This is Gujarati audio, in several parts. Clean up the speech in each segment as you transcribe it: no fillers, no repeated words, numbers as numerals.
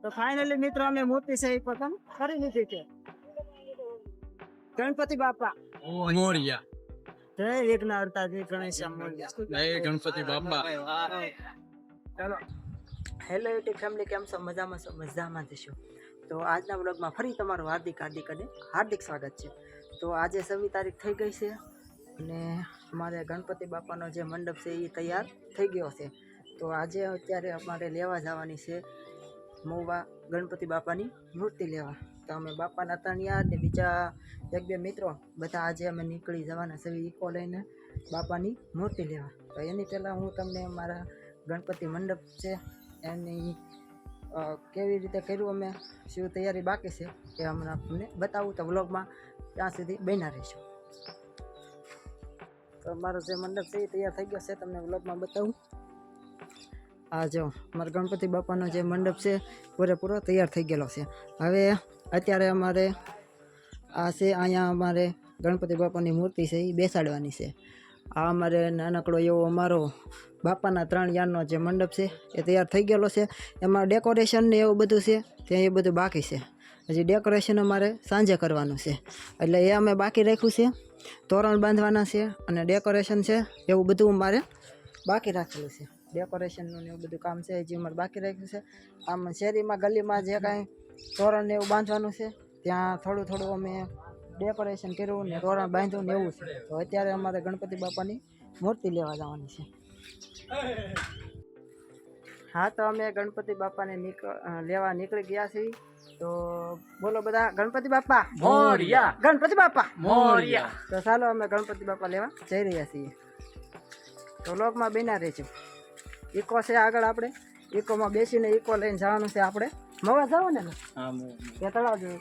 તો ફાઇનલી મિત્રો અમે મૂર્તિ છે એ પસંદ કરી લીધી છે. ગણપતિ બાપા મોરિયા. જય વિઘ્નહર્તા જય ગણેશ મોરિયા. જય ગણપતિ બાપા. ચાલો. હેલો યુટ્યુબ ફેમિલી, કેમ છો? મજામાં છો? મજામાં જશો. તો આજના બ્લોગમાં ફરી તમારું હાર્દિક સ્વાગત છે. તો આજે 26 તારીખ થઈ ગઈ છે અને અમારે ગણપતિ બાપાનો જે મંડપ છે એ તૈયાર થઈ ગયો છે. તો આજે અત્યારે અમારે લેવા જવાની છે મહુવા ગણપતિ બાપાની મૂર્તિ લેવા. તો અમે બાપાના તણિયા ને બીજા એક બે મિત્રો બધા આજે અમે નીકળી જવાના છે ઈકો લઈને બાપાની મૂર્તિ લેવા. તો એની પહેલાં હું તમને મારા ગણપતિ મંડપ છે એની કેવી રીતે કર્યું, અમે શું તૈયારી બાકી છે એ હમણાં તમને બતાવું. તો વ્લોગમાં ત્યાં સુધી બન્યા રહીશું. તો મારો જે મંડપ છે એ તૈયાર થઈ ગયો છે, તમને વ્લોગમાં બતાવું. આ જો મારા ગણપતિ બાપાનો જે મંડપ છે પૂરેપૂરો તૈયાર થઈ ગયેલો છે. હવે અત્યારે અમારે આ છે અહીંયા અમારે ગણપતિ બાપાની મૂર્તિ છે એ બેસાડવાની છે. આ અમારે નાનકડો એવો અમારો બાપાના 3 યારનો જે મંડપ છે એ તૈયાર થઈ ગયેલો છે. એમાં ડેકોરેશન ને એવું બધું છે ત્યાં એ બધું બાકી છે. હજી ડેકોરેશન અમારે સાંજે કરવાનું છે, એટલે એ અમે બાકી રાખ્યું છે. તોરણ બાંધવાના છે અને ડેકોરેશન છે એવું બધું અમારે બાકી રાખેલું છે. ડેકોરેશનનું ને એવું બધું કામ છે હજી અમારે બાકી રાખ્યું છે. આમ શેરીમાં ગલીમાં જે કાંઈ તોરણ ને એવું બાંધવાનું છે ત્યાં થોડું થોડું અમે ડેકોરેશન કર્યું ને તોરણ બાંધ્યું ને એવું છે. તો અત્યારે અમારે ગણપતિ બાપાની મૂર્તિ લેવા જવાની છે. હા, તો અમે ગણપતિ બાપાને લેવા નીકળી ગયા છીએ. તો બોલો બધા ગણપતિ બાપા મોરિયા. ગણપતિ બાપા મોરિયા. તો ચાલો અમે ગણપતિ બાપા લેવા જઈ રહ્યા છીએ. તો વ્લોગમાં બન્યા રહેજો. ઈકો છે આગળ, આપણે ઈકોમાં બેસીને ઈકો લઈને જવાનું છે. આપણે મવા જવું ને કે તળાવ જવું?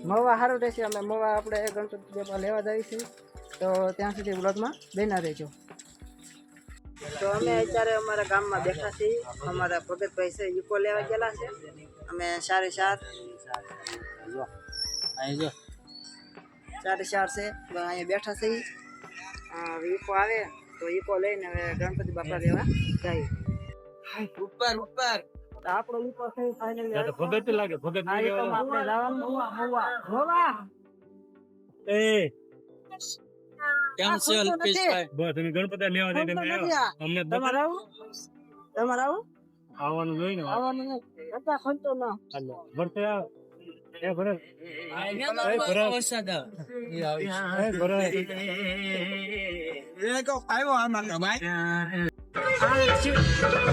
મવા સારું રહેશે. અમે મવા આપણે ગણપતિ બાપા લેવા જઈએ છીએ. તો ત્યાં સુધી વ્લોગમાં બન્યા રહેજો. તો અમે અત્યારે અમારા ગામમાં બેઠા છીએ. અમારા ભગતભાઈ છે ઈકો લેવા ગયેલા છે. અમે 4:30 છે તો અહીંયા બેઠા છીએ. ઈકો આવે તો ઈકો લઈને હવે ગણપતિ બાપા લેવા જઈએ. ઉપર આપણો ઈકો છે ફાઇનલી ભગત લાગે. ભગત આ ઈકોમાં આપણે જવાનું મવા. એ કેમ છે અલ્પેશભાઈ? બસ તમે ગણપતિ લેવા જઈને અમને તમારે આવું આવવાનું જોઈ ને આવવાનું નહીં. બધા ખંતો ના ભરતે એ ભરે વરસાદ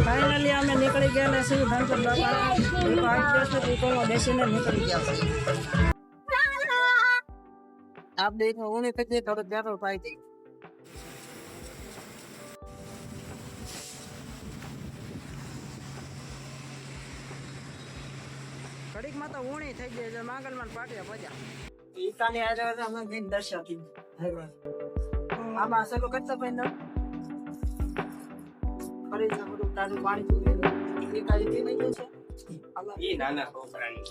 ફાઇનલી અમે નીકળી ગયા છીએ ગણપતિ બાપા બેસીને નીકળી ગયા છે. આપ દેખો ઉन्हें कितने थोड़ा ज्यादा पाई थी. ઘડીક માં તો ઊણી થઈ ગઈ છે. માંગલમાં પાટિયા પજા ઈકાની આજે અમે ગઈ દર્શન કી આમાં સગો કરતા પૈન ફરી બધું તાજું પાણી પીવે એ કાઈ પી નહીં છે. એ નાના છોકરાની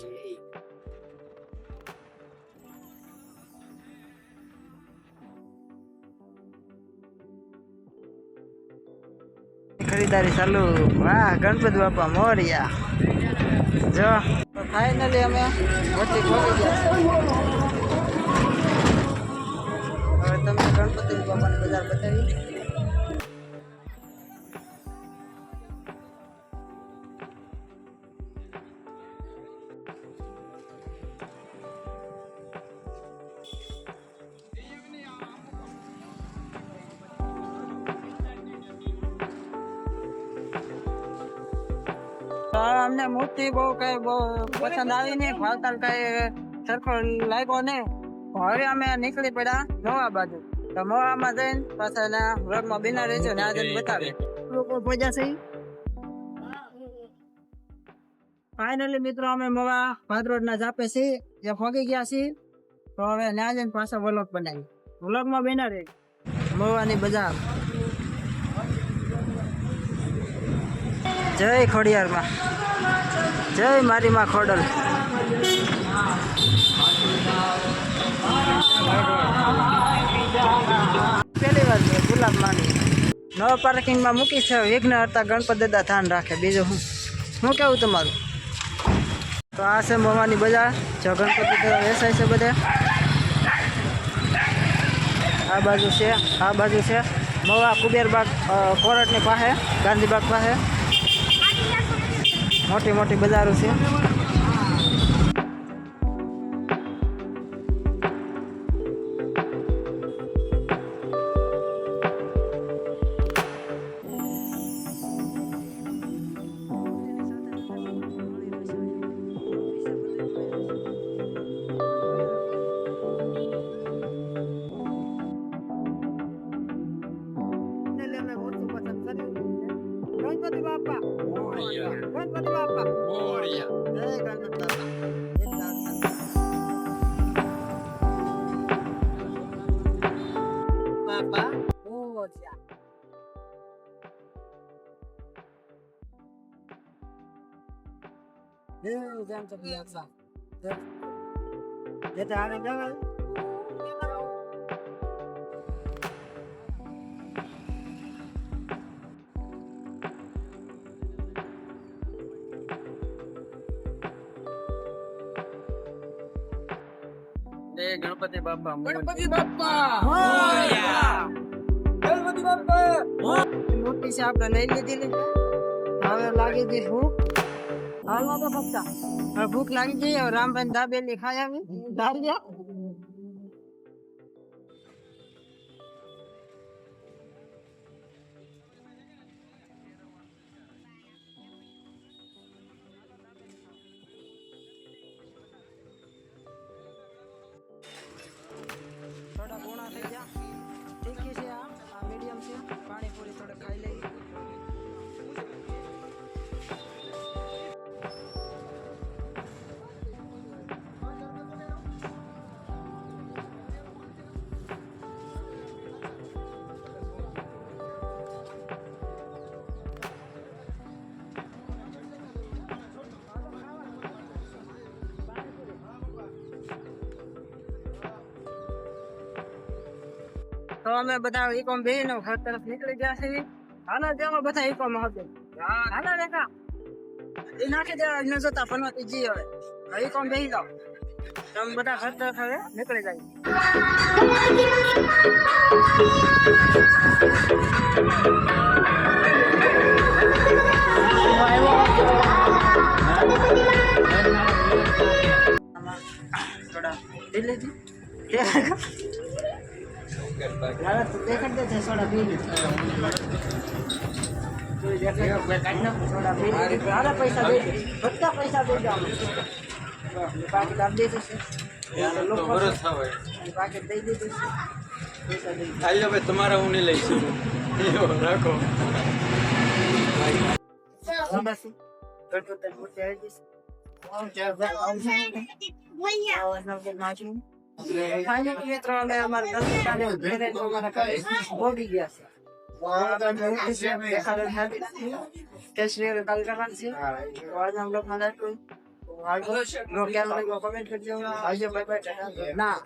ખરીદારી ચાલુ. વાહ, ગણપતિ બાપા મોરિયા. જો ફાઇનલી અમે વચ્ચે પહોંચી ગયા છે. હવે તમને ગણપતિ બાપાની બજાર બતાવી. અમને મૂર્તિ બહુ પસંદ આવી નહીં, ભાવતાલ કઈ સરખો લાગ્યો નહીં. હવે અમે નીકળી પડ્યા મહુવા બાજુ. તો મહુવામાં જઈને પાછા વ્લોગમાં બિના રહેજો ને આજે બતાવે લોકો પહોંચ્યા છે. ફાઇનલી મિત્રો અમે મહુવા ભાદરોડના જાપે છીએ, જે ફોગી ગયા છીએ. તો હવે ત્યાં જઈને પાછા વ્લોગ બનાવી. વ્લોગમાં બિના રહેજો. મહુવાની બજાર. જય ખોડિયારમાં, જય મારી માં ખોડલ. પહેલી વાર ગુલાબ માંડી નવા પાર્કિંગમાં મૂકી છે. વિઘ્નહર્તા ગણપતિ દાદા ધ્યાન રાખે. બીજું શું કેવું તમારું? તો આ છે મવાની બજાર, જો ગણપતિ તો વેચાય છે બધે. આ બાજુ છે મવા કુબેરબાગ કોરટની પાસે, ગાંધીબાગ પાસે મોટી મોટી બજારો છે. ગણપતિ બાપા ગણપતિ બાપા જય ગણપતિ બાપા ગણપતિ બાપા ગણપતિ બાપા મોટી છે આપણે લઈ લીધી. હવે લાગી ગઈ ભૂખ. હાલમાં તો ફક્ત હવે ભૂખ લાગી ગઈ. હવે રામભાઈ દાબેલી ખાઈ આવી દારિયા. થોડા પોણા થઈ ગયા. તીખી છે આ મીડિયમ છે. પાણીપુરી થોડે ખાઈ લઈએ. તો અમે બધા ઈકોમ બેહીને ઘર તરફ નીકળી ગયા છીએ. હાલો દેવા બધા ઈકોમ આવશે. હાલો રેખા એ નાખી દેવા ન જતા ફનવાતી જી. હવે ઈકોમ બેહી જાઓ. તમે બધા ઘર તરફ હવે નીકળી જાય. પૈસા દઈ દો. પાકીટ આપી દીધું છે. પાકીટ દઈ દીધું છે. તમારા હું નહીં લઈશું રાખો. મિત્રો અમે અમારા ભોગી ગયા છે. ના